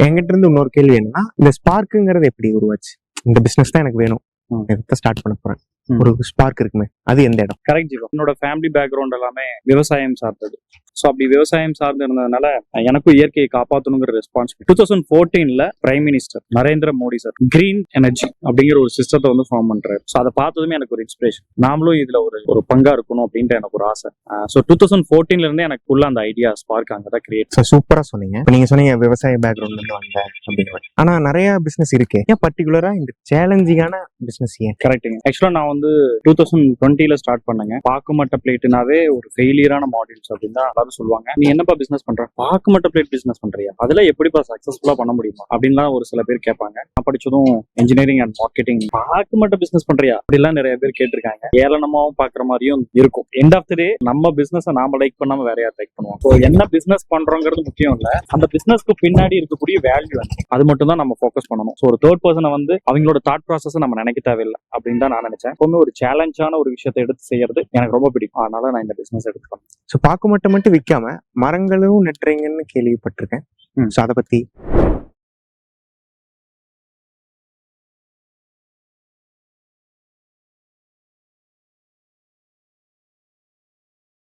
என்கிட்ட இருந்து இன்னொரு கேள்வி என்னன்னா, இந்த ஸ்பார்க்குங்கிறது எப்படி உருவாச்சு? இந்த பிசினஸ் தான் எனக்கு வேணும், ஸ்டார்ட் பண்ண போறேன், ஒரு ஸ்பார்க் இருக்குமே, அது எந்த இடம்? கரெக்ட் ஜீவா. என்னோட ஃபேமிலி பேக்ரவுண்ட் எல்லாமே விவசாயம் சார்ந்தது. ஸோ அப்படி விவசாயம் சார்ந்து இருந்ததுனால எனக்கும் இயற்கையை காப்பாற்றணுங்கிற responsibility 2014 prime minister Narendra Modi sir green energy அப்படிங்கிற ஒரு சிஸ்டத்தை வந்து ஃபார்ம் பண்றாரு. ஸோ அதை பார்த்ததுமே எனக்கு ஒரு இன்ஸ்பிரேஷன், நாமளும் இதுல ஒரு பங்கா இருக்கணும் அப்படின்ட்டு எனக்கு ஒரு ஆசை. ஸோ 2014 இருந்தே எனக்கு உள்ள அந்த ஐடியா ஸ்பார்க் அங்கதான் கிரியேட். சூப்பரா சொன்னீங்க. இப்போ நீங்க சொன்னீங்க விவசாய பேக்ரவுண்ட்ல இருந்து வந்த அப்படின்னு. ஆனா நிறைய பிசினஸ் இருக்கு, ஏன் பர்டிகுலரா இந்த சேலஞ்சிங்கான பிசினஸ் ஏன்? கரெக்டுங்க. ஆக்சுவலா நான் வந்து 2020 ஸ்டார்ட் பண்ணேங்க. பாக்குமட்ட பிளேட்னாவே ஒரு ஃபெயிலியரான மாடல்ஸ் அப்படின்னு தான் சொல்லுவாங்க. நீ என்னப்பா பிசினஸ் பண்ற, பாக்குமட்ட பிளேட் பிசினஸ் பண்றியா, அதுல எப்படிப்பா சக்சஸ்ஃபுல்லா பண்ண முடியுமா அப்படின்னு ஒரு சில பேர் கேட்பாங்க. நான் படிச்சதும் இன்ஜினியரிங் அண்ட் மார்க்கெட்டிங். பாக்குமட்ட பிசினஸ் பண்றியா அப்படிலாம் நிறைய பேர் கேட்டிருக்காங்க. ஏளனமாவும் பாக்குற மாதிரியும் இருக்கும். எண்ட் ஆஃப் தி டே நம்ம பிசினஸ் நாம லைக் பண்ணாம வேற யார் லைக் பண்ணுவோம். ஸோ என்ன பிசினஸ் பண்றோங்கிறது முக்கியம் இல்ல, அந்த பிசினஸ்க்கு பின்னாடி இருக்கக்கூடிய வேல்யூ அது மட்டும் தான் நம்ம ஃபோக்கஸ் பண்ணணும். ஸோ ஒரு தேர்ட் பர்சனை வந்து அவங்களோட தாட் ப்ராசஸ் நம்ம நினைக்க தேவையில்லை அப்படின்னு தான் நான் நினைச்சேன். எப்பவுமே ஒரு சேலஞ்சான ஒரு விஷயத்தை எடுத்து செய்யறது எனக்கு ரொம்ப பிடிக்கும். அதனால நான் இந்த பிசினஸ் எடுத்துக்கணும். ஸோ பாக்கு மட்டும் விற்காம மரங்களும் நெட்டுறீங்கன்னு கேள்விப்பட்டிருக்கேன். ஸோ அதை பத்தி